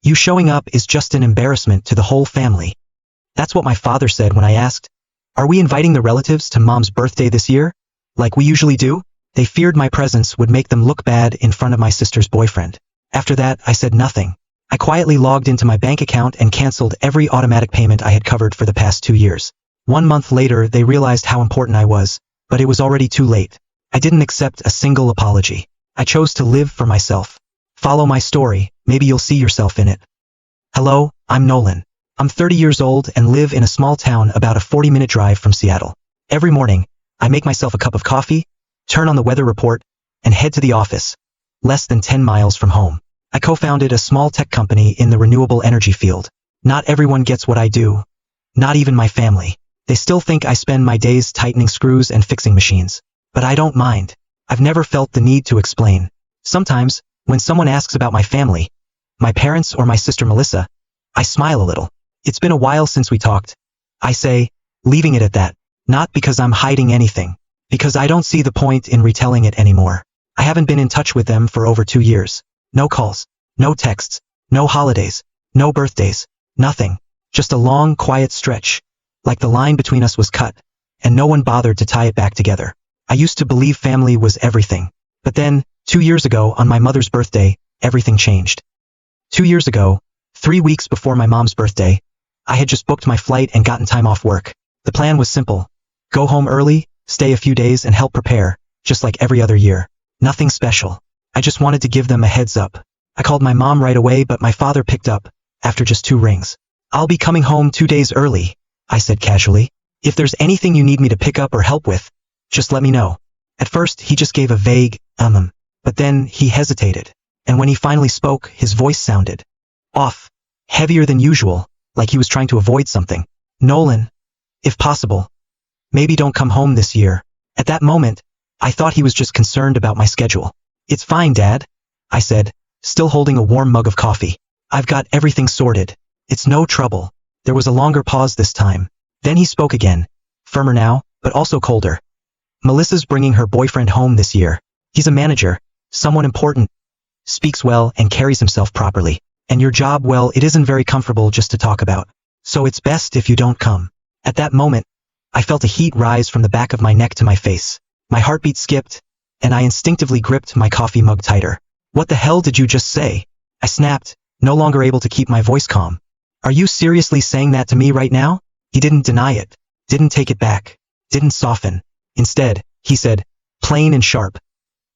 You showing up is just an embarrassment to the whole family. That's what my father said when I asked, are we inviting the relatives to Mom's birthday this year? Like we usually do? They feared my presence would make them look bad in front of my sister's boyfriend. After that, I said nothing. I quietly logged into my bank account and canceled every automatic payment I had covered for the past 2 years. 1 month later, they realized how important I was, but it was already too late. I didn't accept a single apology. I chose to live for myself. Follow my story, maybe you'll see yourself in it. Hello, I'm Nolan. I'm 30 years old and live in a small town about a 40-minute drive from Seattle. Every morning, I make myself a cup of coffee, turn on the weather report, and head to the office, less than 10 miles from home. I co-founded a small tech company in the renewable energy field. Not everyone gets what I do. Not even my family. They still think I spend my days tightening screws and fixing machines. But I don't mind. I've never felt the need to explain. Sometimes, when someone asks about my family, my parents or my sister Melissa, I smile a little. It's been a while since we talked. I say, leaving it at that. Not because I'm hiding anything. Because I don't see the point in retelling it anymore. I haven't been in touch with them for over 2 years. No calls, no texts, no holidays, no birthdays, nothing. Just a long, quiet stretch. Like the line between us was cut, and no one bothered to tie it back together. I used to believe family was everything. But then, 2 years ago on my mother's birthday, everything changed. 2 years ago, 3 weeks before my mom's birthday, I had just booked my flight and gotten time off work. The plan was simple. Go home early, stay a few days and help prepare, just like every other year. Nothing special. I just wanted to give them a heads up. I called my mom right away, but my father picked up, after just 2 rings. I'll be coming home 2 days early, I said casually. If there's anything you need me to pick up or help with, just let me know. At first, he just gave a vague, but then he hesitated. And when he finally spoke, his voice sounded off, heavier than usual, like he was trying to avoid something. Nolan, if possible, maybe don't come home this year. At that moment, I thought he was just concerned about my schedule. It's fine, Dad, I said, still holding a warm mug of coffee. I've got everything sorted. It's no trouble. There was a longer pause this time. Then he spoke again, firmer now, but also colder. Melissa's bringing her boyfriend home this year. He's a manager, someone important, speaks well and carries himself properly. And your job, well, it isn't very comfortable just to talk about. So it's best if you don't come. At that moment, I felt a heat rise from the back of my neck to my face. My heartbeat skipped, and I instinctively gripped my coffee mug tighter. What the hell did you just say? I snapped, no longer able to keep my voice calm. Are you seriously saying that to me right now? He didn't deny it, didn't take it back, didn't soften. Instead, he said, plain and sharp,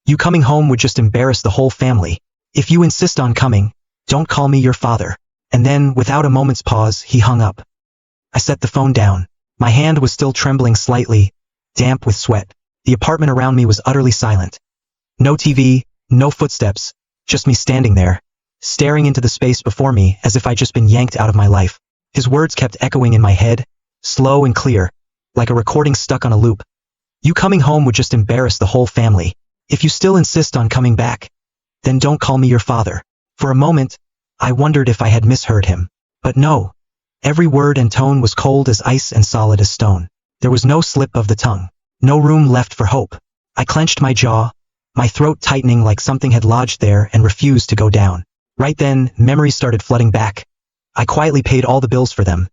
you coming home would just embarrass the whole family. If you insist on coming, don't call me your father. And then, without a moment's pause, he hung up. I set the phone down. My hand was still trembling slightly, damp with sweat. The apartment around me was utterly silent. No TV, no footsteps, just me standing there, staring into the space before me as if I'd just been yanked out of my life. His words kept echoing in my head, slow and clear, like a recording stuck on a loop. You coming home would just embarrass the whole family. If you still insist on coming back, then don't call me your father. For a moment, I wondered if I had misheard him. But no. Every word and tone was cold as ice and solid as stone. There was no slip of the tongue. No room left for hope. I clenched my jaw, my throat tightening like something had lodged there and refused to go down. Right then, memories started flooding back. I quietly paid all the bills for them.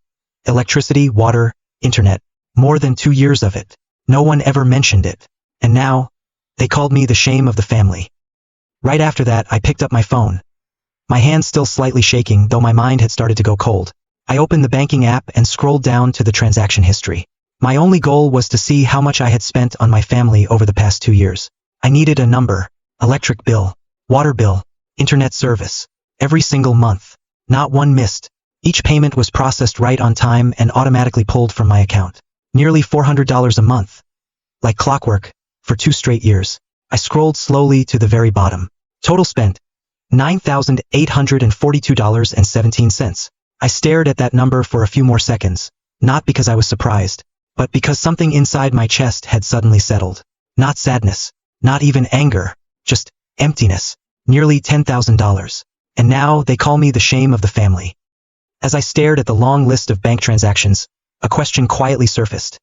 Electricity, water, internet. More than 2 years of it. No one ever mentioned it. And now, they called me the shame of the family. Right after that, I picked up my phone. My hand still slightly shaking, though my mind had started to go cold. I opened the banking app and scrolled down to the transaction history. My only goal was to see how much I had spent on my family over the past 2 years. I needed a number, electric bill, water bill, internet service, every single month. Not one missed. Each payment was processed right on time and automatically pulled from my account. Nearly $400 a month. Like clockwork, for 2 straight years. I scrolled slowly to the very bottom. Total spent, $9,842.17. I stared at that number for a few more seconds, not because I was surprised, but because something inside my chest had suddenly settled. Not sadness, not even anger, just emptiness. Nearly $10,000. And now they call me the shame of the family. As I stared at the long list of bank transactions, a question quietly surfaced.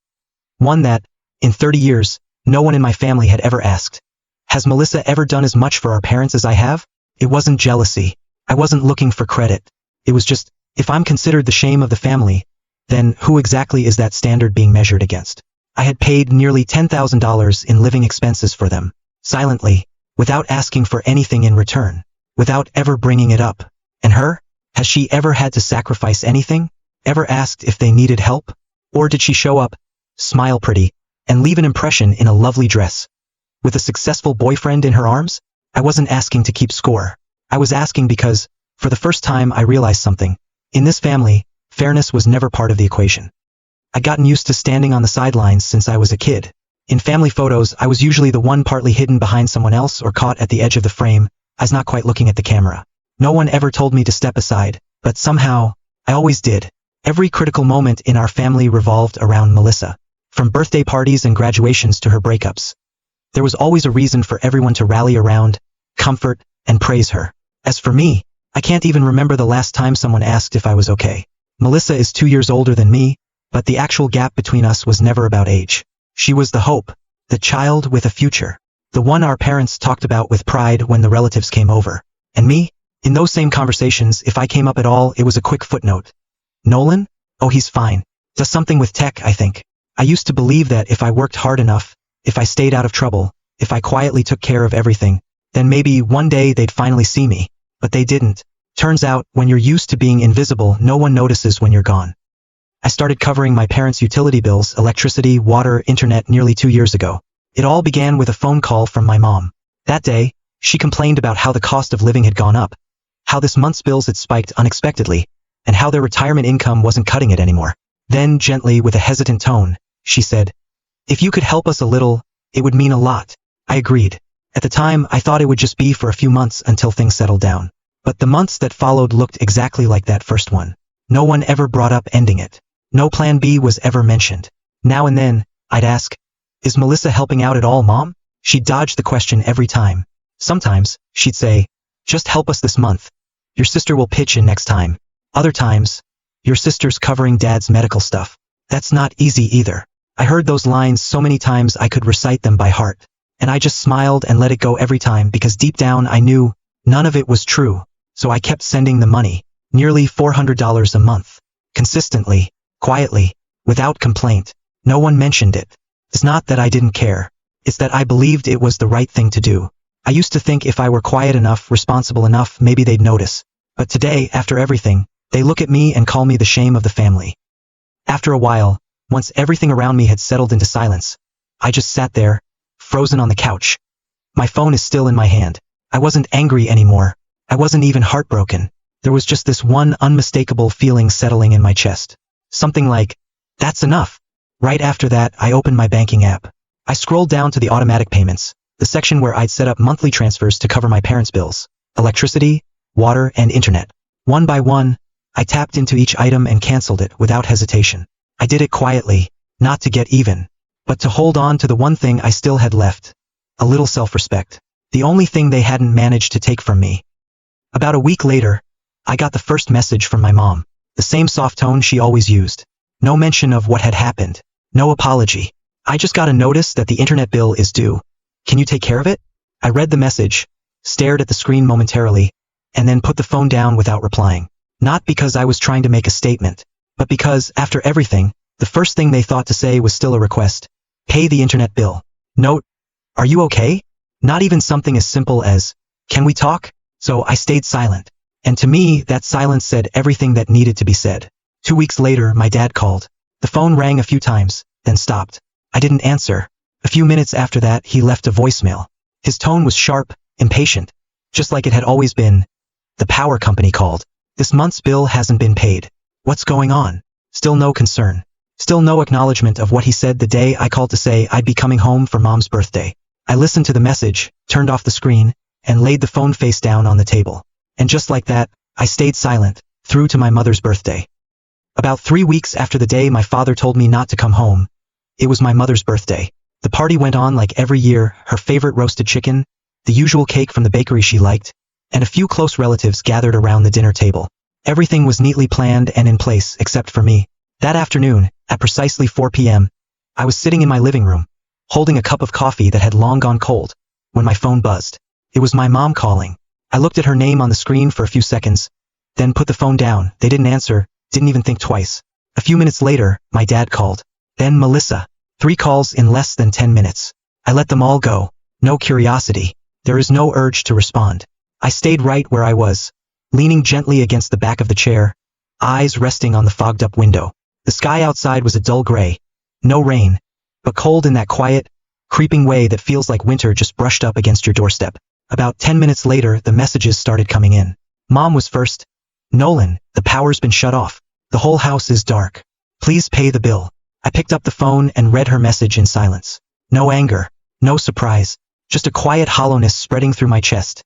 One that, in 30 years, no one in my family had ever asked. Has Melissa ever done as much for our parents as I have? It wasn't jealousy. I wasn't looking for credit. It was just, if I'm considered the shame of the family, then who exactly is that standard being measured against? I had paid nearly $10,000 in living expenses for them, silently, without asking for anything in return, without ever bringing it up. And her? Has she ever had to sacrifice anything? Ever asked if they needed help? Or did she show up, smile pretty, and leave an impression in a lovely dress? With a successful boyfriend in her arms? I wasn't asking to keep score. I was asking because, for the first time I realized something. In this family, fairness was never part of the equation. I'd gotten used to standing on the sidelines since I was a kid. In family photos, I was usually the one partly hidden behind someone else or caught at the edge of the frame, as not quite looking at the camera. No one ever told me to step aside, but somehow, I always did. Every critical moment in our family revolved around Melissa. From birthday parties and graduations to her breakups. There was always a reason for everyone to rally around, comfort, and praise her. As for me, I can't even remember the last time someone asked if I was okay. Melissa is 2 years older than me, but the actual gap between us was never about age. She was the hope, the child with a future, the one our parents talked about with pride when the relatives came over. And me? In those same conversations, if I came up at all, it was a quick footnote. Nolan? Oh, he's fine. Does something with tech, I think. I used to believe that if I worked hard enough, if I stayed out of trouble, if I quietly took care of everything, then maybe one day they'd finally see me. But they didn't. Turns out, when you're used to being invisible, no one notices when you're gone. I started covering my parents' utility bills, electricity, water, internet nearly 2 years ago. It all began with a phone call from my mom. That day, she complained about how the cost of living had gone up, how this month's bills had spiked unexpectedly, and how their retirement income wasn't cutting it anymore. Then, gently, with a hesitant tone, she said, "If you could help us a little, it would mean a lot." I agreed. At the time, I thought it would just be for a few months until things settled down. But the months that followed looked exactly like that first one. No one ever brought up ending it. No plan B was ever mentioned. Now and then, I'd ask, "Is Melissa helping out at all, Mom?" She'd dodge the question every time. Sometimes, she'd say, "Just help us this month. Your sister will pitch in next time." Other times, "Your sister's covering Dad's medical stuff." That's not easy either. I heard those lines so many times I could recite them by heart. And I just smiled and let it go every time because deep down I knew none of it was true. So I kept sending the money, nearly $400 a month. Consistently, quietly, without complaint. No one mentioned it. It's not that I didn't care. It's that I believed it was the right thing to do. I used to think if I were quiet enough, responsible enough, maybe they'd notice. But today, after everything, they look at me and call me the shame of the family. After a while, once everything around me had settled into silence, I just sat there, frozen on the couch. My phone is still in my hand. I wasn't angry anymore. I wasn't even heartbroken. There was just this one unmistakable feeling settling in my chest. Something like, that's enough. Right after that, I opened my banking app. I scrolled down to the automatic payments, the section where I'd set up monthly transfers to cover my parents' bills, electricity, water, and internet. One by one, I tapped into each item and canceled it without hesitation. I did it quietly, not to get even, but to hold on to the one thing I still had left. A little self-respect. The only thing they hadn't managed to take from me. About a week later, I got the first message from my mom. The same soft tone she always used. No mention of what had happened. No apology. I just got a notice that the internet bill is due. Can you take care of it? I read the message, stared at the screen momentarily, and then put the phone down without replying. Not because I was trying to make a statement, but because, after everything, the first thing they thought to say was still a request. Pay the internet bill. Note, are you okay? Not even something as simple as, can we talk? So I stayed silent. And to me, that silence said everything that needed to be said. 2 weeks later, my dad called. The phone rang a few times, then stopped. I didn't answer. A few minutes after that, he left a voicemail. His tone was sharp, impatient, just like it had always been. The power company called. This month's bill hasn't been paid. What's going on? Still no concern. Still no acknowledgement of what he said the day I called to say I'd be coming home for Mom's birthday. I listened to the message, turned off the screen, and laid the phone face down on the table. And just like that, I stayed silent, through to my mother's birthday. About 3 weeks after the day my father told me not to come home, it was my mother's birthday. The party went on like every year, her favorite roasted chicken, the usual cake from the bakery she liked, and a few close relatives gathered around the dinner table. Everything was neatly planned and in place except for me. That afternoon, at precisely 4 p.m., I was sitting in my living room, holding a cup of coffee that had long gone cold, when my phone buzzed. It was my mom calling. I looked at her name on the screen for a few seconds, then put the phone down. They didn't answer, didn't even think twice. A few minutes later, my dad called. Then Melissa. 3 calls in less than 10 minutes. I let them all go. No curiosity. There is no urge to respond. I stayed right where I was, leaning gently against the back of the chair, eyes resting on the fogged-up window. The sky outside was a dull gray. No rain, but cold in that quiet, creeping way that feels like winter just brushed up against your doorstep. About 10 minutes later, the messages started coming in. Mom was first. Nolan, the power's been shut off. The whole house is dark. Please pay the bill. I picked up the phone and read her message in silence. No anger, no surprise, just a quiet hollowness spreading through my chest.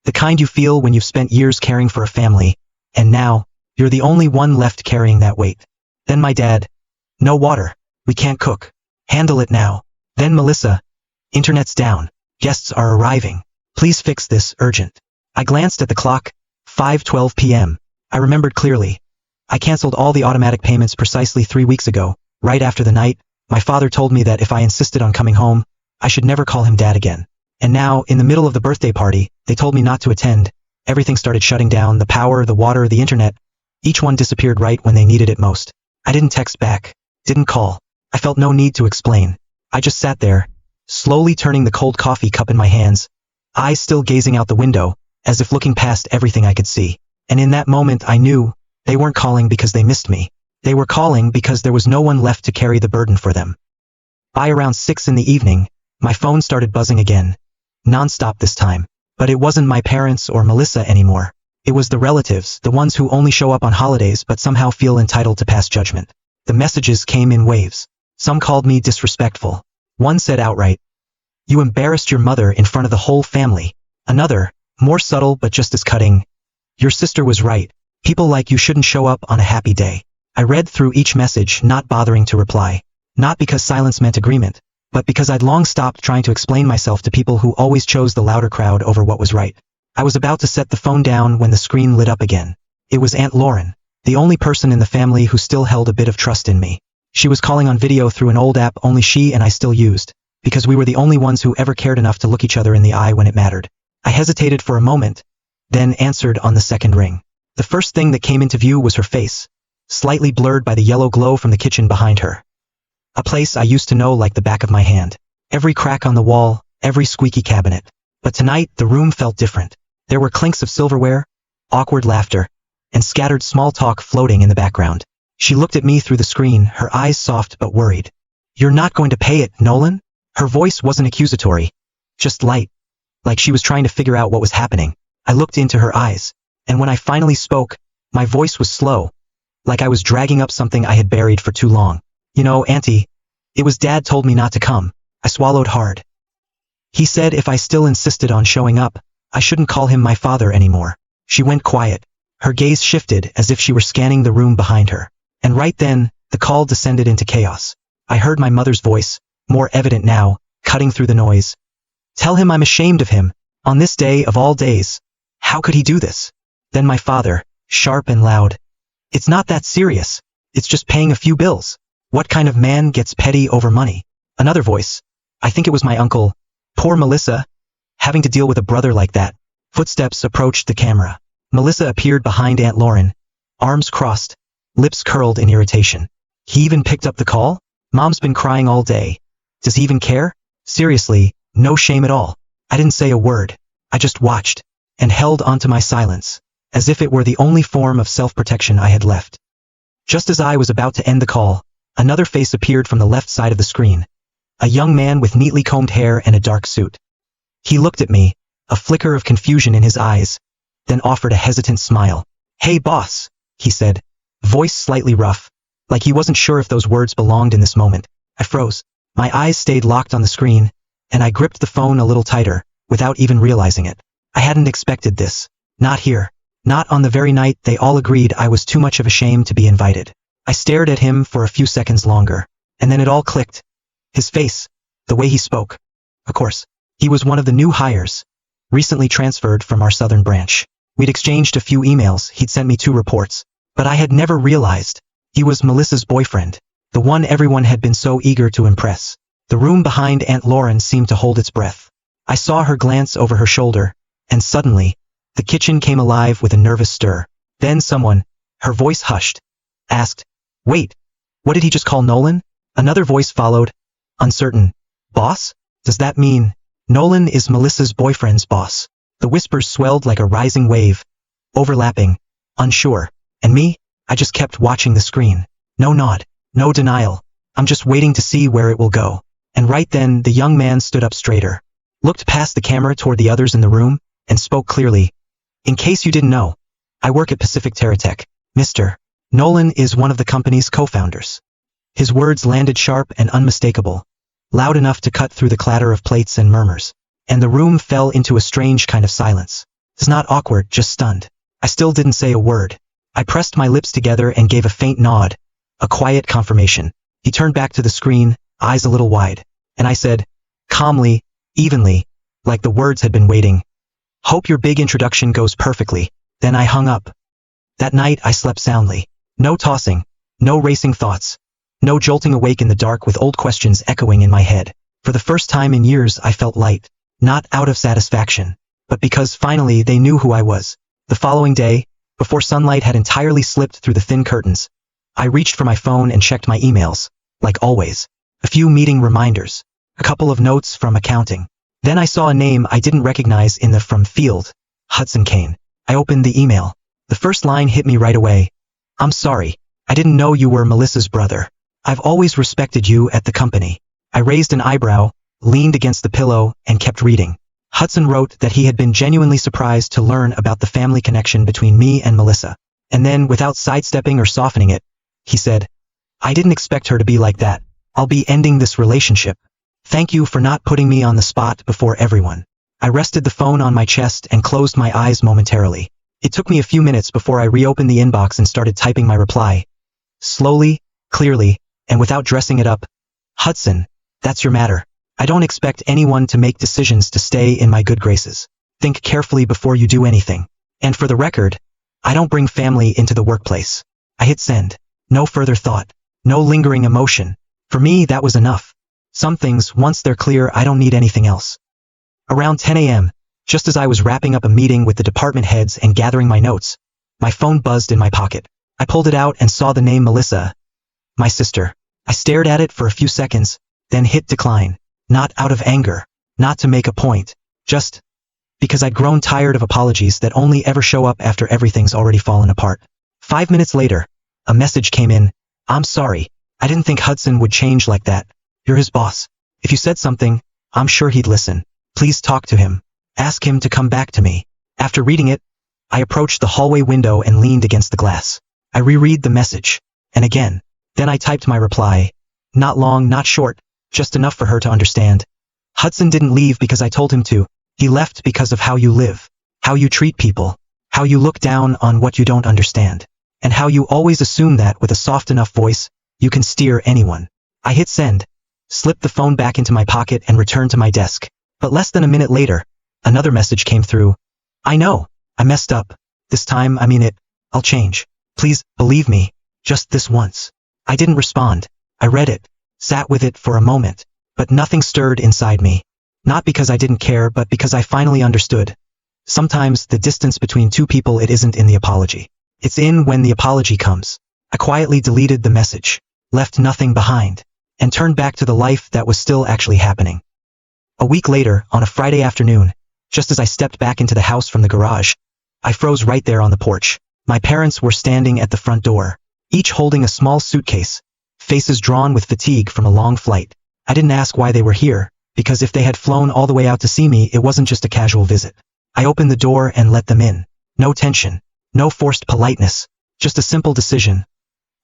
The kind you feel when you've spent years caring for a family, and now, you're the only one left carrying that weight. Then my dad. No water. We can't cook. Handle it now. Then Melissa. Internet's down. Guests are arriving. Please fix this, urgent. I glanced at the clock. 5:12 p.m. I remembered clearly. I canceled all the automatic payments precisely 3 weeks ago, right after the night. My father told me that if I insisted on coming home, I should never call him dad again. And now, in the middle of the birthday party, they told me not to attend. Everything started shutting down, the power, the water, the internet. Each one disappeared right when they needed it most. I didn't text back, didn't call. I felt no need to explain. I just sat there, slowly turning the cold coffee cup in my hands, eyes still gazing out the window, as if looking past everything I could see. And in that moment I knew, they weren't calling because they missed me. They were calling because there was no one left to carry the burden for them. By around 6 in the evening, my phone started buzzing again. Non-stop this time. But it wasn't my parents or Melissa anymore. It was the relatives, the ones who only show up on holidays but somehow feel entitled to pass judgment. The messages came in waves. Some called me disrespectful. One said outright, "You embarrassed your mother in front of the whole family." Another, more subtle but just as cutting, "Your sister was right. People like you shouldn't show up on a happy day." I read through each message, not bothering to reply. Not because silence meant agreement, but because I'd long stopped trying to explain myself to people who always chose the louder crowd over what was right. I was about to set the phone down when the screen lit up again. It was Aunt Lauren, the only person in the family who still held a bit of trust in me. She was calling on video through an old app only she and I still used, because we were the only ones who ever cared enough to look each other in the eye when it mattered. I hesitated for a moment, then answered on the second ring. The first thing that came into view was her face, slightly blurred by the yellow glow from the kitchen behind her. A place I used to know like the back of my hand. Every crack on the wall, every squeaky cabinet. But tonight, the room felt different. There were clinks of silverware, awkward laughter, and scattered small talk floating in the background. She looked at me through the screen, her eyes soft but worried. "You're not going to pay it, Nolan?" Her voice wasn't accusatory, just light, like she was trying to figure out what was happening. I looked into her eyes, and when I finally spoke, my voice was slow, like I was dragging up something I had buried for too long. "You know, Auntie, it was Dad told me not to come." I swallowed hard. "He said if I still insisted on showing up, I shouldn't call him my father anymore." She went quiet. Her gaze shifted as if she were scanning the room behind her. And right then, the call descended into chaos. I heard my mother's voice, more evident now, cutting through the noise. "Tell him I'm ashamed of him. On this day of all days. How could he do this?" Then my father, sharp and loud. "It's not that serious. It's just paying a few bills. What kind of man gets petty over money?" Another voice. I think it was my uncle. "Poor Melissa. Having to deal with a brother like that." Footsteps approached the camera. Melissa appeared behind Aunt Lauren, arms crossed, lips curled in irritation. "He even picked up the call? Mom's been crying all day. Does he even care? Seriously, no shame at all." I didn't say a word. I just watched, and held onto my silence, as if it were the only form of self-protection I had left. Just as I was about to end the call, another face appeared from the left side of the screen. A young man with neatly combed hair and a dark suit. He looked at me, a flicker of confusion in his eyes, then offered a hesitant smile. "Hey boss," he said, voice slightly rough, like he wasn't sure if those words belonged in this moment. I froze. My eyes stayed locked on the screen, and I gripped the phone a little tighter, without even realizing it. I hadn't expected this. Not here. Not on the very night they all agreed I was too much of a shame to be invited. I stared at him for a few seconds longer, and then it all clicked. His face, the way he spoke. Of course, he was one of the new hires, recently transferred from our southern branch. We'd exchanged a few emails, he'd sent me 2 reports, but I had never realized he was Melissa's boyfriend, the one everyone had been so eager to impress. The room behind Aunt Lauren seemed to hold its breath. I saw her glance over her shoulder, and suddenly, the kitchen came alive with a nervous stir. Then someone, her voice hushed, asked, "Wait, what did he just call Nolan?" Another voice followed, uncertain, "Boss? Does that mean Nolan is Melissa's boyfriend's boss?" The whispers swelled like a rising wave, overlapping, unsure. And me? I just kept watching the screen. No nod, no denial. I'm just waiting to see where it will go. And right then, the young man stood up straighter, looked past the camera toward the others in the room, and spoke clearly. "In case you didn't know, I work at Pacific Terratech. Mr. Nolan is one of the company's co-founders." His words landed sharp and unmistakable, loud enough to cut through the clatter of plates and murmurs. And the room fell into a strange kind of silence. It's not awkward, just stunned. I still didn't say a word. I pressed my lips together and gave a faint nod, a quiet confirmation. He turned back to the screen, eyes a little wide, and I said, calmly, evenly, like the words had been waiting, "Hope your big introduction goes perfectly." Then I hung up. That night I slept soundly. No tossing, no racing thoughts, no jolting awake in the dark with old questions echoing in my head. For the first time in years I felt light, not out of satisfaction, but because finally they knew who I was. The following day, before sunlight had entirely slipped through the thin curtains, I reached for my phone and checked my emails, like always. A few meeting reminders, a couple of notes from accounting. Then I saw a name I didn't recognize in the from field, Hudson Kane. I opened the email. The first line hit me right away. "I'm sorry, I didn't know you were Melissa's brother. I've always respected you at the company." I raised an eyebrow, leaned against the pillow, and kept reading. Hudson wrote that he had been genuinely surprised to learn about the family connection between me and Melissa. And then, without sidestepping or softening it, he said, "I didn't expect her to be like that. I'll be ending this relationship. Thank you for not putting me on the spot before everyone." I rested the phone on my chest and closed my eyes momentarily. It took me a few minutes before I reopened the inbox and started typing my reply. Slowly, clearly, and without dressing it up. "Hudson, that's your matter. I don't expect anyone to make decisions to stay in my good graces. Think carefully before you do anything. And for the record, I don't bring family into the workplace." I hit send. No further thought. No lingering emotion. For me, that was enough. Some things, once they're clear, I don't need anything else. Around 10 a.m., just as I was wrapping up a meeting with the department heads and gathering my notes, my phone buzzed in my pocket. I pulled it out and saw the name Melissa, my sister. I stared at it for a few seconds, then hit decline. Not out of anger, not to make a point, just because I'd grown tired of apologies that only ever show up after everything's already fallen apart. 5 minutes later, a message came in. "I'm sorry, I didn't think Hudson would change like that. You're his boss. If you said something, I'm sure he'd listen. Please talk to him. Ask him to come back to me." After reading it, I approached the hallway window and leaned against the glass. I reread the message, and again. Then I typed my reply. Not long, not short, just enough for her to understand. "Hudson didn't leave because I told him to. He left because of how you live, how you treat people, how you look down on what you don't understand, and how you always assume that with a soft enough voice, you can steer anyone." I hit send, slipped the phone back into my pocket and returned to my desk. But less than a minute later, another message came through. "I know, I messed up. This time, I mean it. I'll change. Please, believe me, just this once." I didn't respond. I read it, sat with it for a moment, but nothing stirred inside me. Not because I didn't care, but because I finally understood. Sometimes the distance between two people, it isn't in the apology. It's in when the apology comes. I quietly deleted the message, left nothing behind, and turned back to the life that was still actually happening. A week later, on a Friday afternoon, just as I stepped back into the house from the garage, I froze right there on the porch. My parents were standing at the front door, each holding a small suitcase, faces drawn with fatigue from a long flight. I didn't ask why they were here, because if they had flown all the way out to see me, it wasn't just a casual visit. I opened the door and let them in. No tension, no forced politeness, just a simple decision.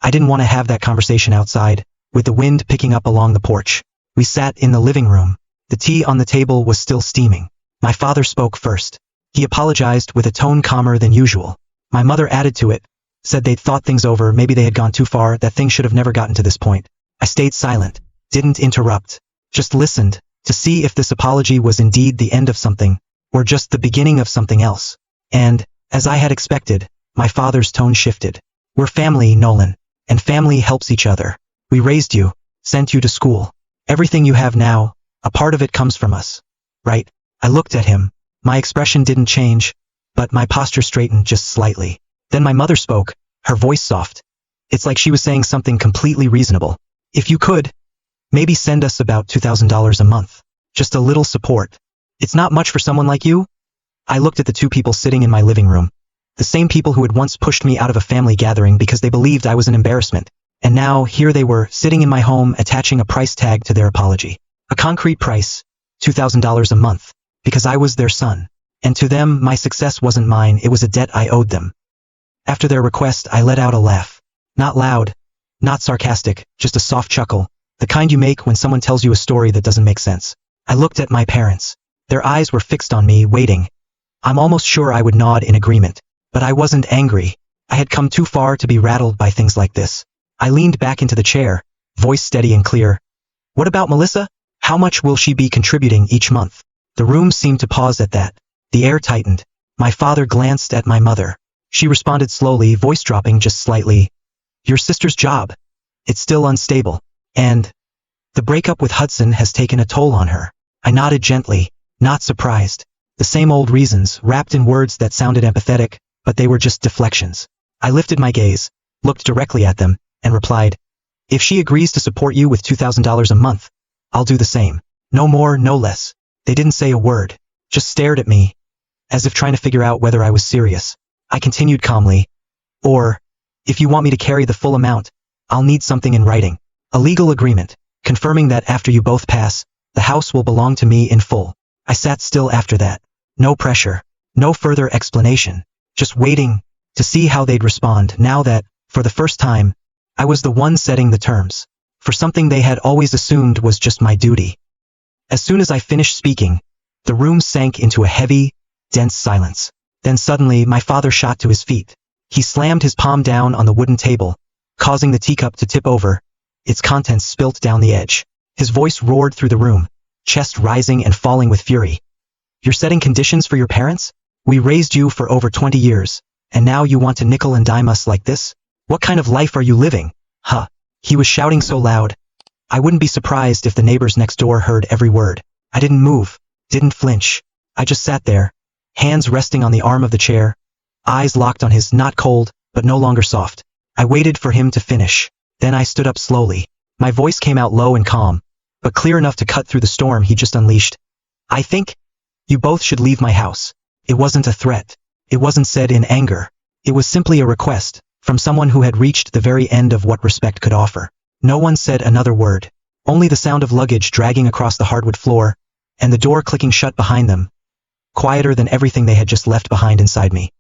I didn't want to have that conversation outside, with the wind picking up along the porch. We sat in the living room. The tea on the table was still steaming. My father spoke first. He apologized with a tone calmer than usual. My mother added to it, said they'd thought things over, maybe they had gone too far, that things should have never gotten to this point. I stayed silent, didn't interrupt, just listened, to see if this apology was indeed the end of something, or just the beginning of something else. And, as I had expected, my father's tone shifted. "We're family, Nolan, and family helps each other. We raised you, sent you to school. Everything you have now, a part of it comes from us. Right?" I looked at him. My expression didn't change, but my posture straightened just slightly. Then my mother spoke, her voice soft. It's like she was saying something completely reasonable. If you could, maybe send us about $2,000 a month. Just a little support. It's not much for someone like you? I looked at the two people sitting in my living room. The same people who had once pushed me out of a family gathering because they believed I was an embarrassment. And now, here they were, sitting in my home, attaching a price tag to their apology. A concrete price, $2,000 a month, because I was their son. And to them, my success wasn't mine, it was a debt I owed them. After their request, I let out a laugh. Not loud, not sarcastic, just a soft chuckle, the kind you make when someone tells you a story that doesn't make sense. I looked at my parents. Their eyes were fixed on me, waiting. I'm almost sure I would nod in agreement. But I wasn't angry. I had come too far to be rattled by things like this. I leaned back into the chair, voice steady and clear. What about Melissa? How much will she be contributing each month? The room seemed to pause at that. The air tightened. My father glanced at my mother. She responded slowly, voice dropping just slightly. Your sister's job. It's still unstable. And the breakup with Hudson has taken a toll on her. I nodded gently, not surprised. The same old reasons, wrapped in words that sounded empathetic, but they were just deflections. I lifted my gaze, looked directly at them, and replied, if she agrees to support you with $2,000 a month, I'll do the same. No more, no less. They didn't say a word, just stared at me, as if trying to figure out whether I was serious. I continued calmly, or, if you want me to carry the full amount, I'll need something in writing. A legal agreement, confirming that after you both pass, the house will belong to me in full. I sat still after that. No pressure, no further explanation, just waiting to see how they'd respond now that, for the first time, I was the one setting the terms, for something they had always assumed was just my duty. As soon as I finished speaking, the room sank into a heavy, dense silence. Then suddenly my father shot to his feet. He slammed his palm down on the wooden table, causing the teacup to tip over, its contents spilt down the edge. His voice roared through the room, chest rising and falling with fury. You're setting conditions for your parents? We raised you for over 20 years, and now you want to nickel and dime us like this? What kind of life are you living? Huh. He was shouting so loud. I wouldn't be surprised if the neighbors next door heard every word. I didn't move, didn't flinch. I just sat there, hands resting on the arm of the chair, eyes locked on his, not cold, but no longer soft. I waited for him to finish. Then I stood up slowly. My voice came out low and calm, but clear enough to cut through the storm he just unleashed. I think you both should leave my house. It wasn't a threat. It wasn't said in anger. It was simply a request, from someone who had reached the very end of what respect could offer. No one said another word. Only the sound of luggage dragging across the hardwood floor, and the door clicking shut behind them, quieter than everything they had just left behind inside me.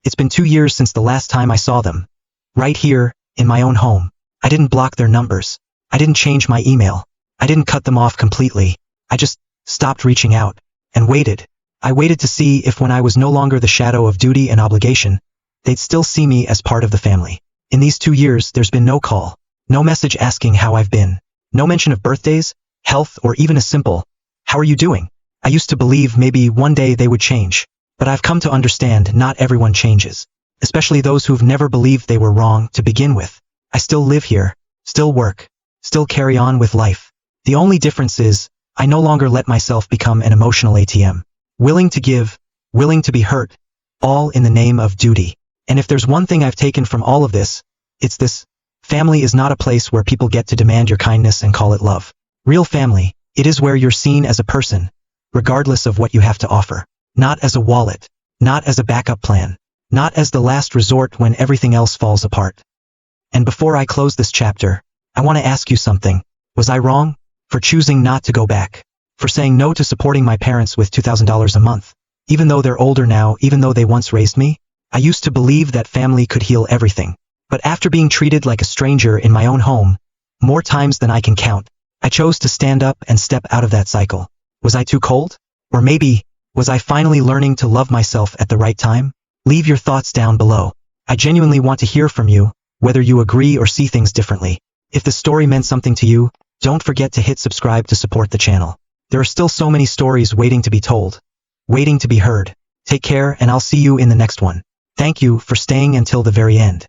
It's been 2 years since the last time I saw them. Right here, in my own home. I didn't block their numbers. I didn't change my email. I didn't cut them off completely. I just stopped reaching out, and waited. I waited to see if when I was no longer the shadow of duty and obligation, they'd still see me as part of the family. In these 2 years, there's been no call, no message asking how I've been, no mention of birthdays, health, or even a simple, how are you doing? I used to believe maybe one day they would change, but I've come to understand not everyone changes, especially those who've never believed they were wrong to begin with. I still live here, still work, still carry on with life. The only difference is, I no longer let myself become an emotional ATM. Willing to give, willing to be hurt, all in the name of duty. And if there's one thing I've taken from all of this, it's this. Family is not a place where people get to demand your kindness and call it love. Real family, it is where you're seen as a person, regardless of what you have to offer. Not as a wallet, not as a backup plan, not as the last resort when everything else falls apart. And before I close this chapter, I want to ask you something. Was I wrong? For choosing not to go back? For saying no to supporting my parents with $2,000 a month? Even though they're older now, even though they once raised me? I used to believe that family could heal everything. But after being treated like a stranger in my own home, more times than I can count, I chose to stand up and step out of that cycle. Was I too cold? Or maybe, was I finally learning to love myself at the right time? Leave your thoughts down below. I genuinely want to hear from you, whether you agree or see things differently. If the story meant something to you, don't forget to hit subscribe to support the channel. There are still so many stories waiting to be told, waiting to be heard. Take care, and I'll see you in the next one. Thank you for staying until the very end.